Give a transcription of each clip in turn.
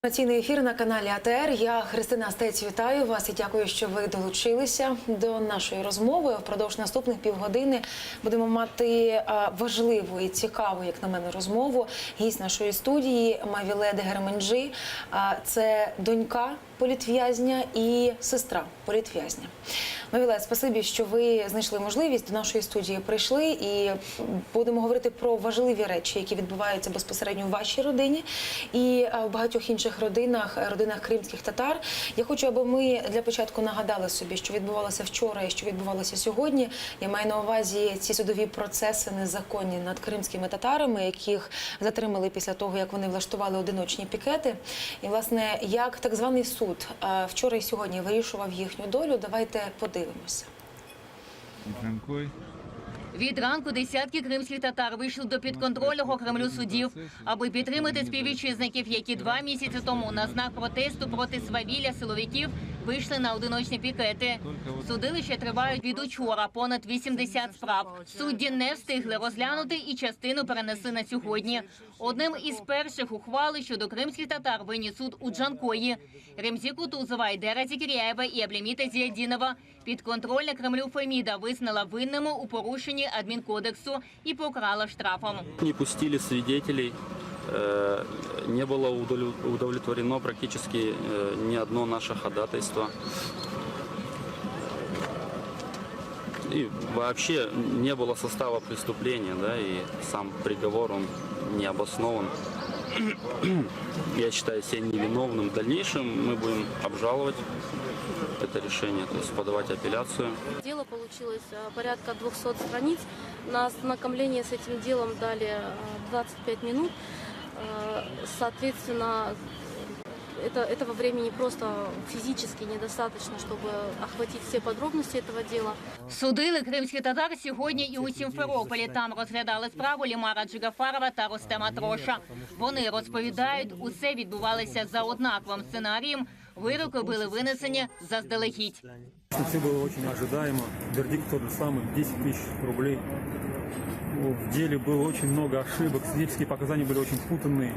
Інформаційний ефір на каналі АТР. Я Христина Стець, вітаю вас і дякую, що ви долучилися до нашої розмови. Впродовж наступних півгодини будемо мати важливу і цікаву, як на мене, розмову. Гість нашої студії Мавіле Дегерменджи. Це донька політв'язня і сестра політв'язня. Мавіле, спасибі, що ви знайшли можливість, до нашої студії прийшли і будемо говорити про важливі речі, які відбуваються безпосередньо в вашій родині і в багатьох інших родинах кримських татар. Я хочу, аби ми для початку нагадали собі, що відбувалося вчора і що відбувалося сьогодні. Я маю на увазі ці судові процеси незаконні над кримськими татарами, яких затримали після того, як вони влаштували одиночні пікети. І, власне, як так званий суд вчора і сьогодні вирішував їхню долю, давайте подивимося. Від ранку десятки кримських татар вийшли до підконтрольного Кремлю судів, аби підтримати співвітчизників, які 2 місяці тому на знак протесту проти свавілля силовиків вийшли на одиночні пікети. Судилища тривають від учора, понад 80 справ. Судді не встигли розглянути і частину перенесли на сьогодні. Одним із перших ухвали щодо кримських татар виніс суд у Джанкої. Ремзі Кутузова, Айдера Зікіряєва і Абліміта Зіядінова підконтрольна Кремлю Феміда визнала винними у порушенні адмінкодексу і покарала штрафом. Не пустили свидетелей, не было удовлетворено практически ни одно наше ходатайство. И вообще не было состава преступления, да, и сам приговор, он не обоснован. Я считаю себя невиновным. В дальнейшем мы будем обжаловать это решение, то есть подавать апелляцию. Дело получилось порядка 200 страниц. На ознакомление с этим делом дали 25 минут. Соответственно, этого времени просто физически недостаточно, чтобы охватить все подробности этого дела. Судили кримських татар сьогодні і у Сімферополі. Там розглядали справу Лімара Джигафарова та Ростема Троша. Вони розповідають, усе відбувалося за однаковим сценарієм. Вироки були винесені заздалегідь. Все было очень ожидаемо. Вердикт тот же самый, 10 тысяч рублей. В деле было очень много ошибок, свидетельские показания были очень путанные.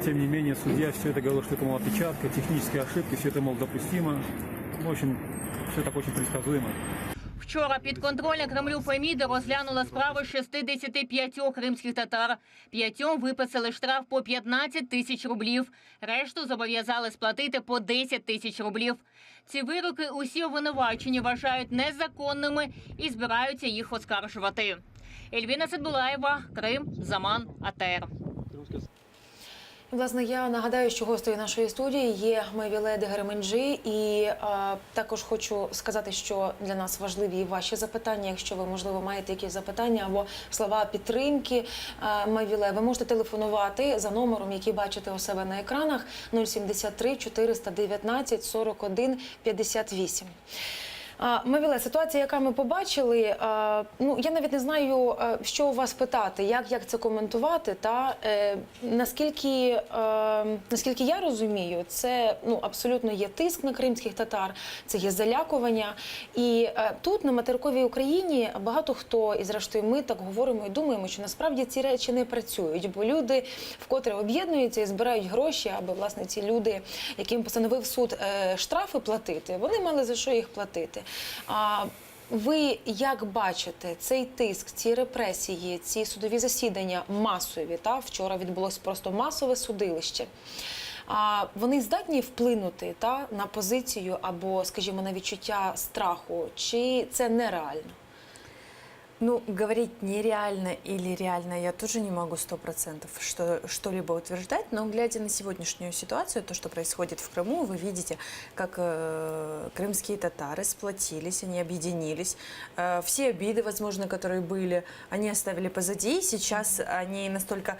Тем не менее, судья все это говорил, что это, мол, опечатка, технические ошибки, все это, мол, допустимо. В общем, все так очень предсказуемо. Вчора підконтрольна Кремлю Феміда розглянула справи 65 кримських татар. 5 виписали штраф по 15 тисяч рублів. Решту зобов'язали сплатити по 10 тисяч рублів. Ці вироки усі обвинувачені вважають незаконними і збираються їх оскаржувати. Ельвіна Сидбулаєва, Крим, Заман, АТР. Власне, я нагадаю, що гостею нашої студії є Мавіле Дегерменджи, і також хочу сказати, що для нас важливі і ваші запитання. Якщо ви, можливо, маєте якісь запитання або слова підтримки Мавіле, ви можете телефонувати за номером, який бачите у себе на екранах, 073 419 41 58. Мавіле, ситуація, яка ми побачили, ну, я навіть не знаю, що у вас питати, як це коментувати, та наскільки я розумію, це абсолютно є тиск на кримських татар, це є залякування. І тут, на материковій Україні, багато хто, і зрештою ми так говоримо і думаємо, що насправді ці речі не працюють, бо люди вкотре об'єднуються і збирають гроші, аби, власне, ці люди, яким постановив суд штрафи платити, вони мали за що їх платити. Ви як бачите цей тиск, ці репресії, ці судові засідання масові, вчора відбулося просто масове судилище, вони здатні вплинути на позицію або, скажімо, на відчуття страху, чи це нереально? Ну, говорить нереально или реально я тоже не могу 100% что-либо утверждать, но глядя на сегодняшнюю ситуацию, то, что происходит в Крыму, вы видите, как крымские татары сплотились, они объединились. Все обиды, возможно, которые были, они оставили позади, и сейчас они настолько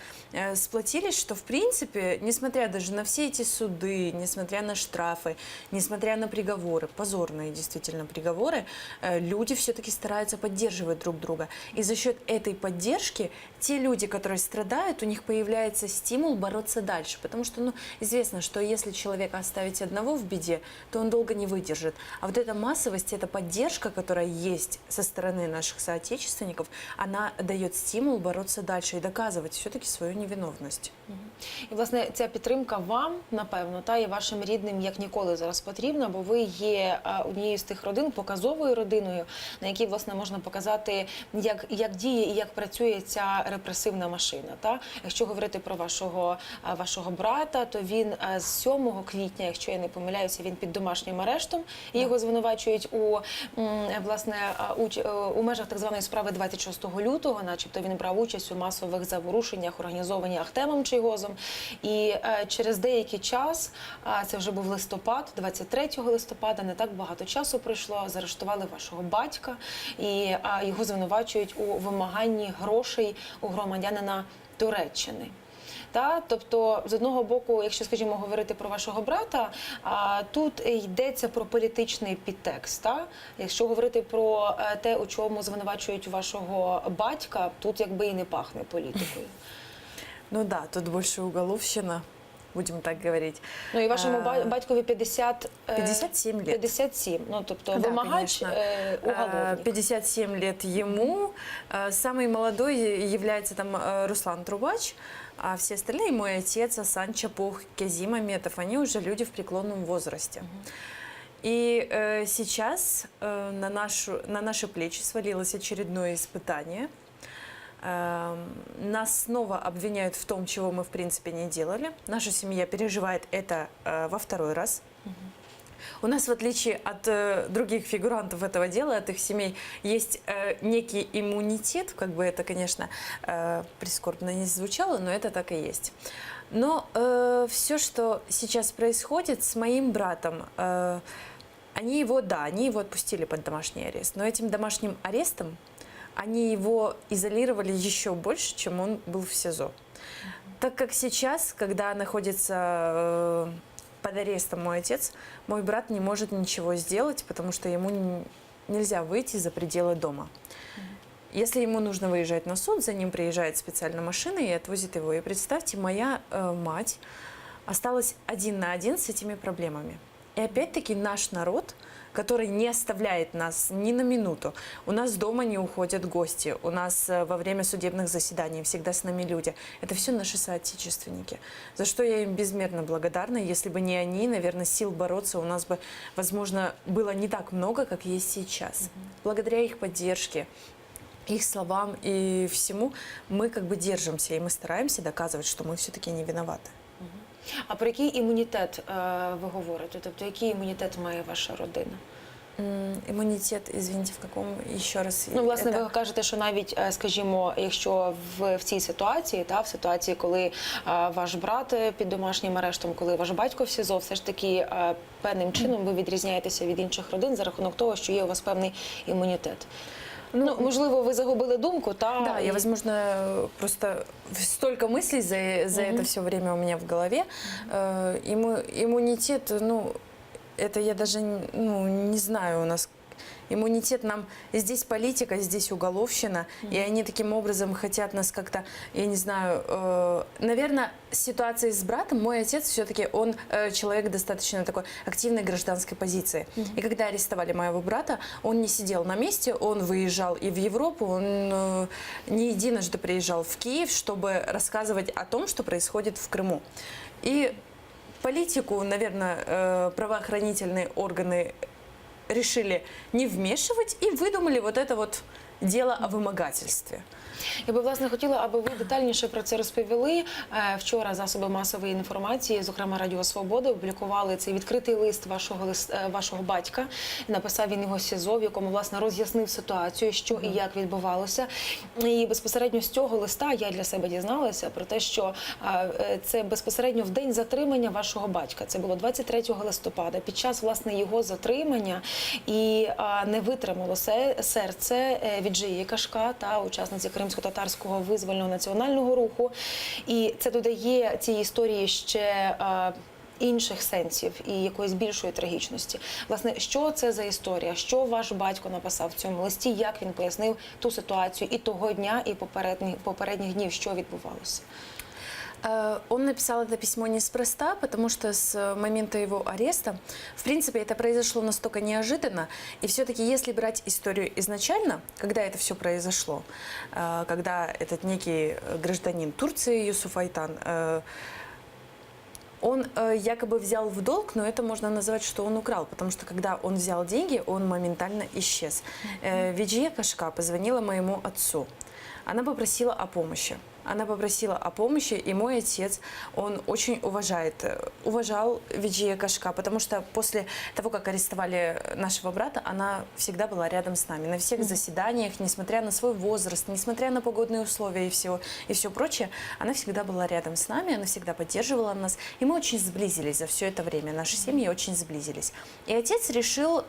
сплотились, что, в принципе, несмотря даже на все эти суды, несмотря на штрафы, несмотря на приговоры, позорные действительно приговоры, люди все-таки стараются поддерживать друг друга. друга. И за счет этой поддержки те люди, которые страдают, у них появляется стимул бороться дальше. Потому что, ну, известно, что если человека оставить одного в беде, то он долго не выдержит. А вот эта массовость, эта поддержка, которая есть со стороны наших соотечественников, она дает стимул бороться дальше и доказывать все-таки свою невиновность. І, власне, ця підтримка вам, напевно, та і вашим рідним як ніколи зараз потрібна, бо ви є однією з тих родин, показовою родиною, на якій, власне, можна показати, як діє і як працює ця репресивна машина. Та? Якщо говорити про вашого брата, то він з 7 квітня, якщо я не помиляюся, він під домашнім арештом, і його звинувачують у межах так званої справи 26 лютого, начебто він брав участь у масових заворушеннях, організовані Ахтемом Чийгозом. І через деякий час, це вже був листопад, 23 листопада, не так багато часу пройшло, заарештували вашого батька і його звинувачують у вимаганні грошей у громадянина Туреччини. Тобто, з одного боку, якщо, скажімо, говорити про вашого брата, тут йдеться про політичний підтекст. Якщо говорити про те, у чому звинувачують вашого батька, тут якби і не пахне політикою. Ну да, тут больше уголовщина, будем так говорить. Ну і вашому батькові 57 лет. 57, ну тобто Да, вимагач, уголовник. 57 лет ему. Самый молодой является там Руслан Трубач, а все остальные, мой отец, Асан Чапух, Кезим Аметов, они уже люди в преклонном возрасте. И сейчас на наши плечи свалилось очередное испытание. Нас снова обвиняют в том, чего мы в принципе не делали. Наша семья переживает это во второй раз. У нас, в отличие от других фигурантов этого дела, от их семей, есть некий иммунитет, как бы это, конечно, прискорбно не звучало, но это так и есть. Но все, что сейчас происходит с моим братом, они его отпустили под домашний арест, но этим домашним арестом они его изолировали еще больше, чем он был в СИЗО. Так как сейчас, когда находится под арестом мой отец, мой брат не может ничего сделать, потому что ему нельзя выйти за пределы дома. Если ему нужно выезжать на суд, за ним приезжает специальная машина и отвозит его. И представьте, моя мать осталась один на один с этими проблемами. И опять-таки наш народ, который не оставляет нас ни на минуту. У нас дома не уходят гости, у нас во время судебных заседаний всегда с нами люди. Это все наши соотечественники, за что я им безмерно благодарна. Если бы не они, наверное, сил бороться у нас бы, возможно, было не так много, как есть сейчас. Благодаря их поддержке, их словам и всему мы как бы держимся, и мы стараемся доказывать, что мы все-таки не виноваты. А про який імунітет ви говорите? Тобто, який імунітет має ваша родина? Імунітет, извините, в якому, ще раз? Ну, власне, ви кажете, що навіть, скажімо, якщо в цій ситуації, в ситуації, коли ваш брат під домашнім арештом, коли ваш батько в СІЗО, все ж таки певним чином ви відрізняєтеся від інших родин за рахунок того, що є у вас певний імунітет. Ну, можливо, ви загубили думку, Да, я, возможно, просто столько мыслей за это все время у меня в голове. Иммунитет, ну, это я даже не знаю, у нас иммунитет нам... Здесь политика, здесь уголовщина, и они таким образом хотят нас как-то, я не знаю, наверное, ситуация с братом, мой отец все-таки, он человек достаточно такой активной гражданской позиции. И когда арестовали моего брата, он не сидел на месте, он выезжал и в Европу, он не единожды приезжал в Киев, чтобы рассказывать о том, что происходит в Крыму. И политику, наверное, правоохранительные органы решили не вмешивать и выдумали вот это вот дело о вимагательстві. Я би, власне, хотіла, аби ви детальніше про це розповіли. Вчора засоби масової інформації, зокрема Радіо Свобода, опублікували цей відкритий лист вашого батька. Написав він його СІЗО, в якому, власне, роз'яснив ситуацію, що і як відбувалося. І безпосередньо з цього листа я для себе дізналася про те, що це безпосередньо в день затримання вашого батька. Це було 23 листопада. Під час, власне, його затримання і не витримало серце Віджиї Кашка, та учасниці Кримсько-татарського визвольного національного руху. І це додає цій історії ще інших сенсів і якоїсь більшої трагічності. Власне, що це за історія? Що ваш батько написав в цьому листі? Як він пояснив ту ситуацію і того дня, і попередніх днів, що відбувалося? Он написал это письмо неспроста, потому что с момента его ареста, в принципе, это произошло настолько неожиданно. И все-таки, если брать историю изначально, когда это все произошло, когда этот некий гражданин Турции Юсуф Айтан, он якобы взял в долг, но это можно назвать, что он украл, потому что когда он взял деньги, он моментально исчез. Виджия Кашка позвонила моему отцу. Она попросила о помощи. Она попросила о помощи, и мой отец, он очень уважал Виджия Кашка, потому что после того, как арестовали нашего брата, она всегда была рядом с нами. На всех заседаниях, несмотря на свой возраст, несмотря на погодные условия и все прочее, она всегда была рядом с нами, она всегда поддерживала нас. И мы очень сблизились за все это время, наши семьи очень сблизились. И отец решил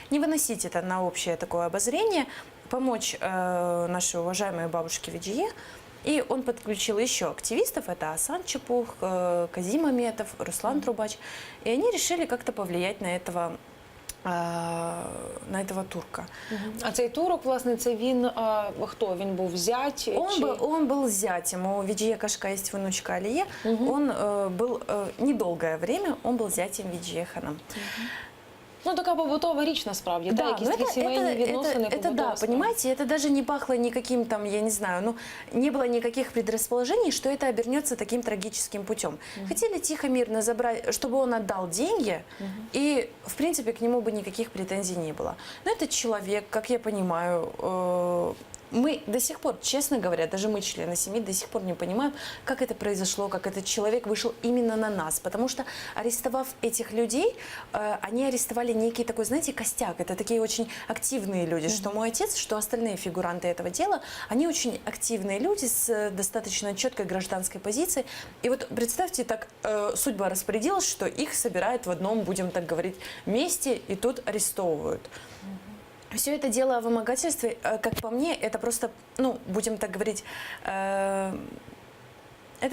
не выносить это на общее такое обозрение, помочь нашей уважаемой бабушке Виджие. И он подключил еще активистов, это Асан Чепух, Казим Аметов, Руслан Трубач. И они решили как-то повлиять на этого турка. А цей турок, власне, це він, хто? Він був зять? Он был зятем. У Виджия Кашка есть внучка Алие. Он был недолгое время, он был зятем Виджия Ханам. Ну, така побутова річ, насправді, да, якісь такі сімейні відносини, это да, понимаете, это даже не пахло никаким там, я не знаю, ну, не было никаких предрасположений, что это обернется таким трагическим путем. Хотели тихо, мирно забрать, чтобы он отдал деньги, и, в принципе, к нему бы никаких претензий не было. Но этот человек, как я понимаю, мы до сих пор, честно говоря, даже мы, члены семьи, до сих пор не понимаем, как это произошло, как этот человек вышел именно на нас. Потому что, арестовав этих людей, они арестовали некий такой, знаете, костяк. Это такие очень активные люди, что мой отец, что остальные фигуранты этого дела, они очень активные люди с достаточно четкой гражданской позицией. И вот представьте, так судьба распорядилась, что их собирают в одном, будем так говорить, месте, и тут арестовывают. Все это дело о вымогательстве, как по мне, это просто, ну, будем так говорить, это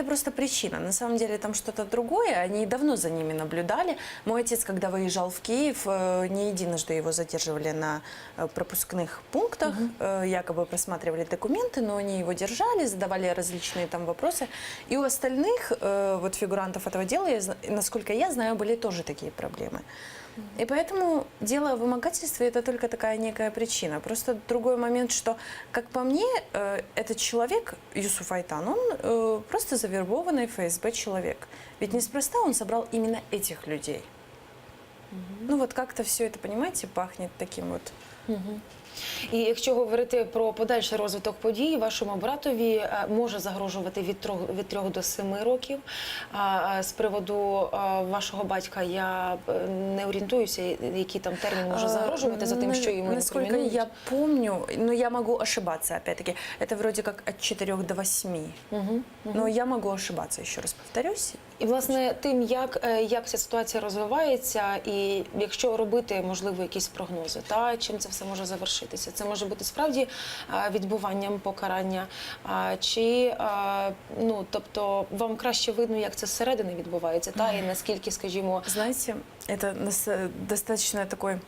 просто причина. На самом деле там что-то другое. Они давно за ними наблюдали. Мой отец, когда выезжал в Киев, не единожды его задерживали на пропускных пунктах, якобы просматривали документы, но они его держали, задавали различные там вопросы. И у остальных вот фигурантов этого дела, насколько я знаю, были тоже такие проблемы. И поэтому дело о вымогательстве – это только такая некая причина. Просто другой момент, что, как по мне, этот человек, Юсуф Айтан, он просто завербованный ФСБ человек. Ведь неспроста он собрал именно этих людей. Ну вот как-то все это, понимаете, пахнет таким вот. І якщо говорити про подальший розвиток подій, вашому братові може загрожувати від 3 до 7 років. З приводу вашого батька я не орієнтуюся, який там термін може загрожувати за тим, що йому Насколько я помню, но я могу ошибаться, опять-таки, это вроде как от 4 до 8. Но я могу ошибаться, еще раз повторюсь. І, власне, тим, як ця ситуація розвивається, і якщо робити, можливо, якісь прогнози, та чим це все може завершитися? Це може бути справді відбуванням покарання, чи, ну, тобто, вам краще видно, як це зсередини відбувається, та, і наскільки, скажімо... Знаете, это достаточно такой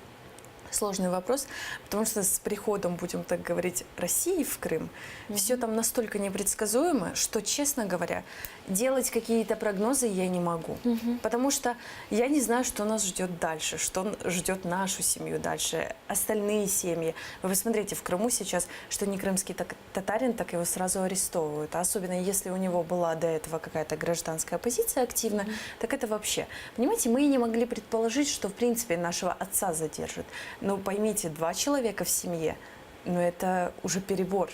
сложный вопрос, потому что с приходом, будем так говорить, России в Крым, все там настолько непредсказуемо, что, честно говоря, делать какие-то прогнозы я не могу. Потому что я не знаю, что нас ждет дальше, что ждет нашу семью дальше, остальные семьи. Вы посмотрите, в Крыму сейчас, что не крымский татарин, так его сразу арестовывают. А особенно, если у него была до этого какая-то гражданская позиция активная, так это вообще. Понимаете, мы и не могли предположить, что, в принципе, нашего отца задержат. Но поймите, 2 человека в семье, но это уже перебор.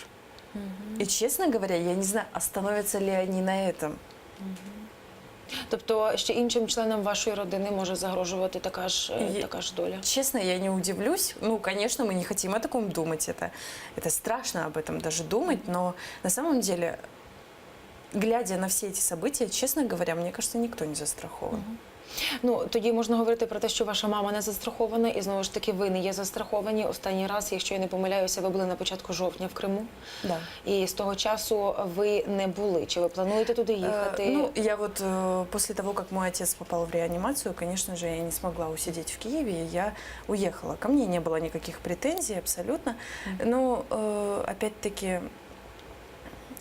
И, честно говоря, я не знаю, остановятся ли они на этом. Тобто ще іншим членам вашої родини може загрожувати така ж доля? Честно, я не удивлюсь. Ну, конечно, мы не хотим о таком думать. Это страшно об этом даже думать, но на самом деле глядя на все эти события, честно говоря, мне кажется, никто не застрахован. Ну, тоді можна говорити про те, що ваша мама не застрахована, і знову ж таки ви не є застраховані. Останній раз, якщо я не помиляюся, ви були на початку жовтня в Криму. Да. І з того часу ви не були. Чи ви плануєте туди їхати? Ну, я вот после того, как мой отец попал в реанимацию, конечно же, я не смогла усидеть в Киеве, и я уехала. Ко мне не было никаких претензий абсолютно. Но, опять-таки,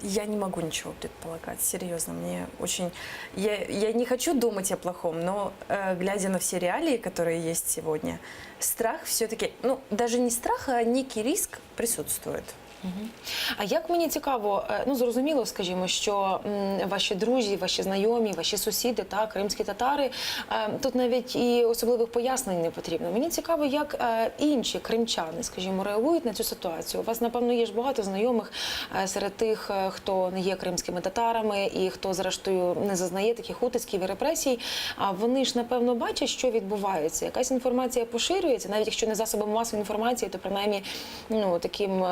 я не могу ничего предполагать, серьезно, мне очень... Я не хочу думать о плохом, но глядя на все реалии, которые есть сегодня, страх все-таки, ну, даже не страх, а некий риск присутствует. А як мені цікаво, ну зрозуміло, скажімо, що ваші друзі, ваші знайомі, ваші сусіди, кримські татари, тут навіть і особливих пояснень не потрібно. Мені цікаво, як інші кримчани, скажімо, реагують на цю ситуацію. У вас, напевно, є ж багато знайомих серед тих, хто не є кримськими татарами і хто, зрештою, не зазнає таких утисків і репресій. А вони ж, напевно, бачать, що відбувається. Якась інформація поширюється, навіть якщо не засобами масової інформації, то принаймні, ну, таким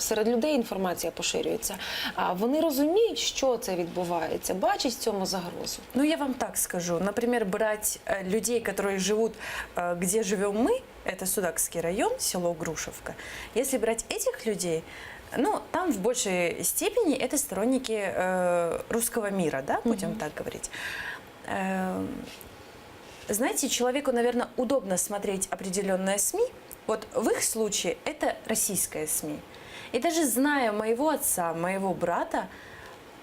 серед людей інформація поширюється. А вони розуміють, що це відбувається, бачать в цьому загрозу. Ну, я вам так скажу. Например, брать людей, которые живут, где живем мы, это Судакский район, село Грушевка. Если брать этих людей, ну, там в большей степени это сторонники русского мира, да, будем так говорить. Знаете, человеку, наверное, удобно смотреть определенные СМИ. Вот в их случае это российская СМИ. И даже зная моего отца, моего брата,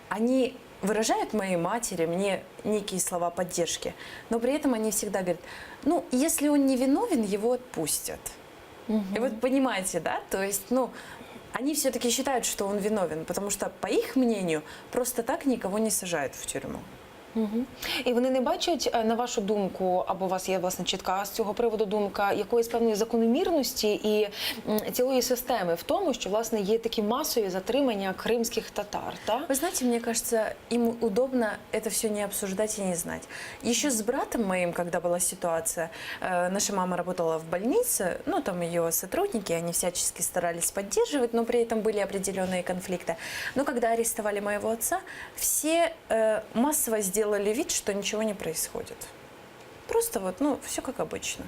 они выражают моей матери мне некие слова поддержки, но при этом они всегда говорят, ну, если он не виновен, его отпустят. И вот понимаете, да, то есть, ну, они все-таки считают, что он виновен, потому что, по их мнению, просто так никого не сажают в тюрьму. І вони не бачать, на вашу думку, або у вас є, власне, чітка з цього приводу думка, якоїсь певної закономірності і цілої системи в тому, що, власне, є такі масові затримання кримських татар, так? Вы знаете, мне кажется, им удобно это все не обсуждать и не знать. Еще с братом моим, когда была ситуация, наша мама работала в больнице, ну, там ее сотрудники, они всячески старались поддерживать, но при этом были определенные конфликты. Но когда арестовали моего отца, все массово сделали вид, что ничего не происходит. Просто вот, ну, все как обычно.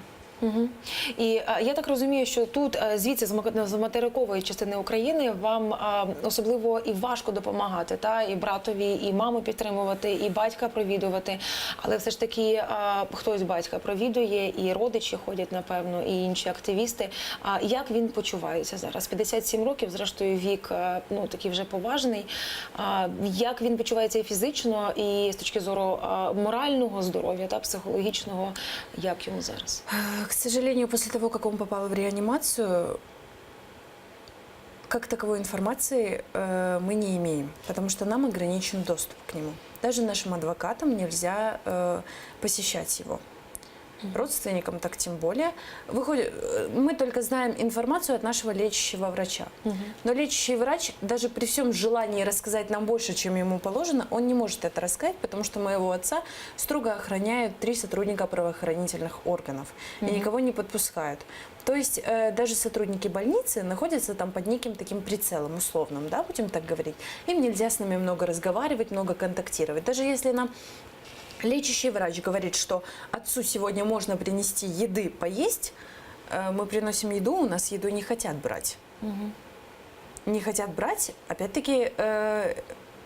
І я так розумію, що тут, звідси, з материкової частини України, вам особливо і важко допомагати, і братові, і маму підтримувати, і батька провідувати. Але все ж таки хтось батька провідує, і родичі ходять, напевно, і інші активісти. Як він почувається зараз? 57 років, зрештою, вік, ну, такий вже поважний. Як він почувається і фізично, і з точки зору морального здоров'я, психологічного, як йому зараз? К сожалению, после того, как он попал в реанимацию, как таковой информации мы не имеем, потому что нам ограничен доступ к нему. Даже нашим адвокатам нельзя посещать его. Родственникам так тем более. Мы только знаем информацию от нашего лечащего врача. Но лечащий врач, даже при всем желании рассказать нам больше, чем ему положено, он не может это рассказать, потому что моего отца строго охраняют 3 сотрудника правоохранительных органов и никого не подпускают. То есть даже сотрудники больницы находятся там под неким таким прицелом условным, да, будем так говорить. Им нельзя с нами много разговаривать, много контактировать. Даже если нам лечащий врач говорит, что отцу сегодня можно принести еды поесть, мы приносим еду, у нас еду не хотят брать. Не хотят брать, опять-таки,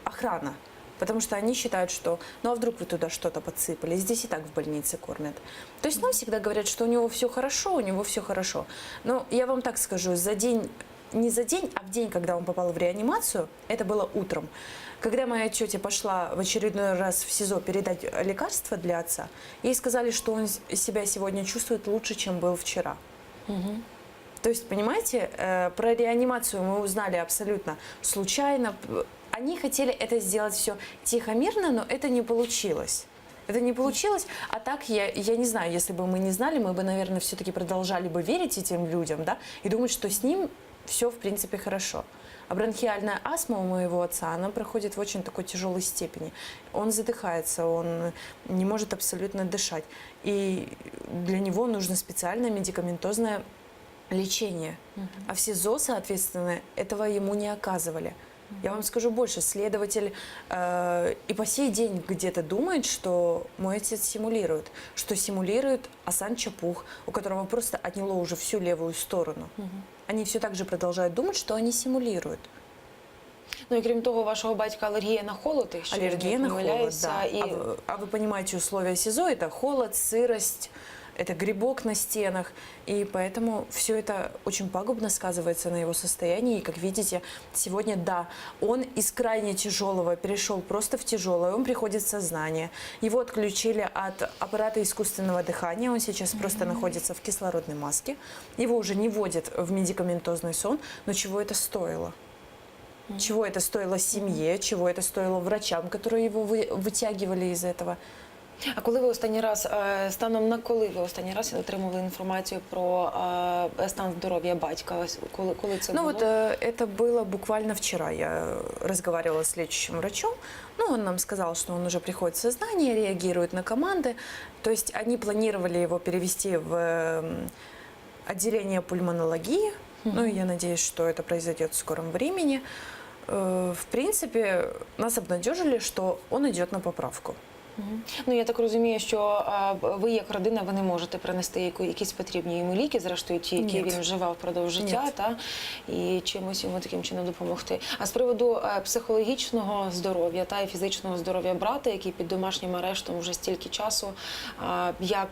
охрана. Потому что они считают, что, ну а вдруг вы туда что-то подсыпали, здесь и так в больнице кормят. То есть нам всегда говорят, что у него все хорошо, у него все хорошо. Но я вам так скажу, за день, не за день, а в день, когда он попал в реанимацию, это было утром. Когда моя тетя пошла в очередной раз в СИЗО передать лекарства для отца, ей сказали, что он себя сегодня чувствует лучше, чем был вчера. То есть, понимаете, про реанимацию мы узнали абсолютно случайно. Они хотели это сделать все тихо-мирно, но это не получилось. Это не получилось, а так я не знаю, если бы мы не знали, мы бы, наверное, все-таки продолжали бы верить этим людям, да, и думать, что с ним все, в принципе, хорошо. А бронхиальная астма у моего отца, она проходит в очень такой тяжелой степени. Он задыхается, он не может абсолютно дышать. И для него нужно специальное медикаментозное лечение. А в СИЗО, соответственно, этого ему не оказывали. Я вам скажу больше, следователь и по сей день где-то думает, что мой отец симулирует, что симулирует Асан Чапух, у которого просто отняло уже всю левую сторону. Они все так же продолжают думать, что они симулируют. Ну і крім того, у вашого батька алергія на холод, якщо я Аллергия не на холод, помиляюся, да. і А вы понимаете, условия СИЗО – это холод, сырость, это грибок на стенах. И поэтому все это очень пагубно сказывается на его состоянии. И, как видите, сегодня, да, он из крайне тяжелого перешел просто в тяжелое. Он приходит в сознание. Его отключили от аппарата искусственного дыхания. Он сейчас просто находится в кислородной маске. Его уже не вводят в медикаментозный сон. Но чего это стоило? Чего это стоило семье, чего это стоило врачам, которые его вытягивали из этого. А коли ви останній раз, станом на коли ви останній раз отримали інформацію про стан здоров'я батька? Ось коли це Ну було? вот это было буквально вчера. Я разговаривала с лечащим врачом. Ну, он нам сказал, что он уже приходит в сознание, реагирует на команды. То есть они планировали его перевести в отделение пульмонологии. Ну, и я надеюсь, что это произойдет в скором времени. В принципе, нас обнадежили, что он идет на поправку. Ну, я так розумію, що ви як родина, ви не можете принести якісь потрібні йому ліки, зрештою ті, які Ні. він вживав впродовж життя, Ні. та, і чимось йому таким чином допомогти. А з приводу психологічного здоров'я та і фізичного здоров'я брата, який під домашнім арештом вже стільки часу,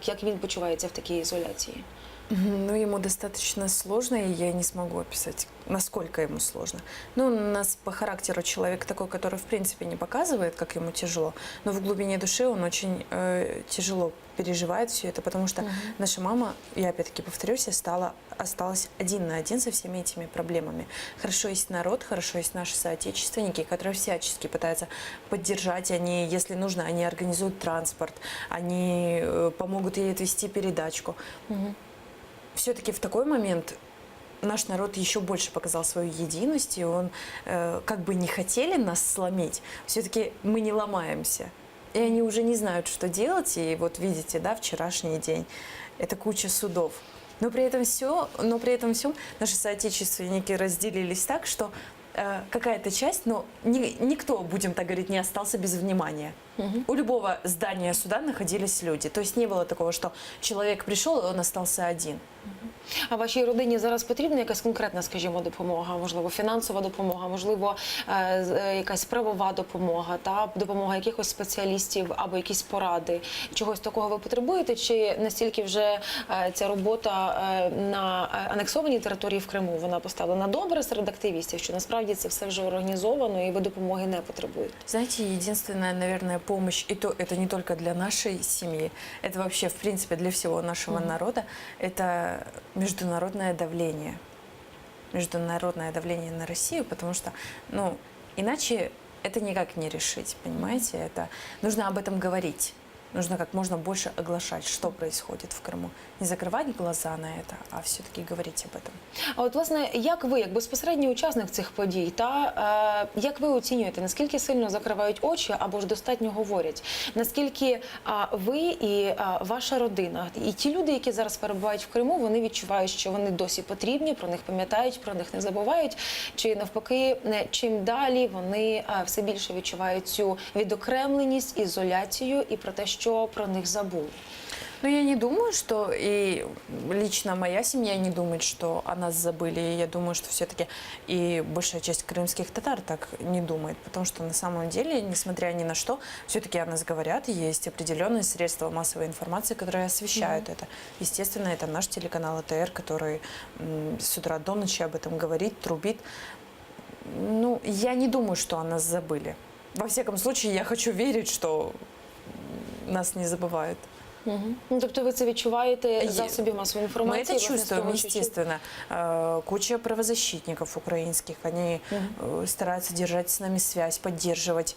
як він почувається в такій ізоляції? Ну, ему достаточно сложно, и я не смогу описать, насколько ему сложно. Ну, у нас по характеру человек такой, который, в принципе, не показывает, как ему тяжело, но в глубине души он очень тяжело переживает все это, потому что наша мама, я опять-таки повторюсь, осталась один на один со всеми этими проблемами. Хорошо есть народ, хорошо есть наши соотечественники, которые всячески пытаются поддержать, они, если нужно, они организуют транспорт, они помогут ей отвести передачку. Все-таки в такой момент наш народ еще больше показал свою единость, и он, как бы не хотели нас сломить, все-таки мы не ломаемся. И они уже не знают, что делать, и вот видите, да, вчерашний день, это куча судов. Но при этом всем наши соотечественники разделились так, что какая-то часть, но никто, будем так говорить, не остался без внимания. У любого здания суда находились люди. То есть не было такого, что человек пришел, и он остался один. А вашій родині зараз потрібна якась конкретна, скажімо, допомога, можливо, фінансова допомога, можливо, якась правова допомога, та допомога якихось спеціалістів або якісь поради? Чогось такого ви потребуєте? Чи настільки вже ця робота на анексованій території в Криму, вона поставлена добре серед активістів, що насправді це все вже організовано і ви допомоги не потребуєте? Знаете, единственная, наверное, помощь, и то это не только для нашей семьи, это вообще, в принципе, для всего нашего народа, это международное давление. Международное давление на Россию, потому что, ну, иначе это никак не решить, понимаете? Это нужно об этом говорить. Нужно как можно больше оглашать, что происходит в Крыму. Не закрывать глаза на это, а все-таки говорить об этом. А от, власне, як ви, як безпосередній учасник цих подій, як ви оцінюєте, наскільки сильно закривають очі або ж достатньо говорять? Наскільки ви і ваша родина, і ті люди, які зараз перебувають в Криму, вони відчувають, що вони досі потрібні, про них пам'ятають, про них не забувають? Чи навпаки, чим далі вони все більше відчувають цю відокремленість, ізоляцію і про те, що про них забули? Но я не думаю, что и лично моя семья не думает, что о нас забыли. Я думаю, что все-таки и большая часть крымских татар так не думает, потому что на самом деле, несмотря ни на что, все-таки о нас говорят, и есть определенные средства массовой информации, которые освещают это. Естественно, это наш телеканал АТР, который с утра до ночи об этом говорит, трубит. Ну, я не думаю, что о нас забыли. Во всяком случае, я хочу верить, что нас не забывают. Ну, тобто ви це відчуваєте з засобів масової Мы інформації? это власне, з чувствуем, того, що естественно. Куча правозащитников украинских, они стараются держать с нами связь, поддерживать.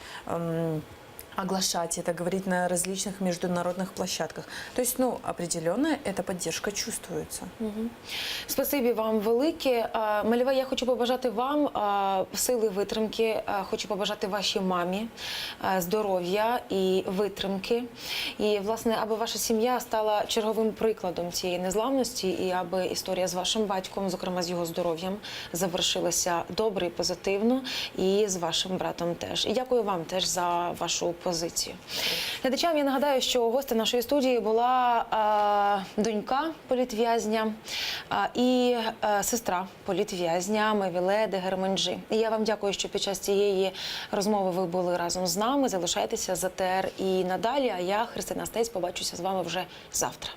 оглашать это, говорить на различных международных площадках. То есть, ну, определенно эта поддержка чувствуется. Спасибі вам велике. Мальва, я хочу побажати вам сили витримки, хочу побажати вашій мамі здоров'я і витримки. І, власне, аби ваша сім'я стала черговим прикладом цієї незламності і аби історія з вашим батьком, зокрема з його здоров'ям, завершилася добре і позитивно, і з вашим братом теж. І дякую вам теж за вашу позицію. Глядачам я нагадаю, що гостем нашої студії була донька політв'язня і сестра політв'язня Мевіле Дегерменджи. І я вам дякую, що під час цієї розмови ви були разом з нами. Залишайтеся з АТR і надалі, а я, Христина Стець, побачуся з вами вже завтра.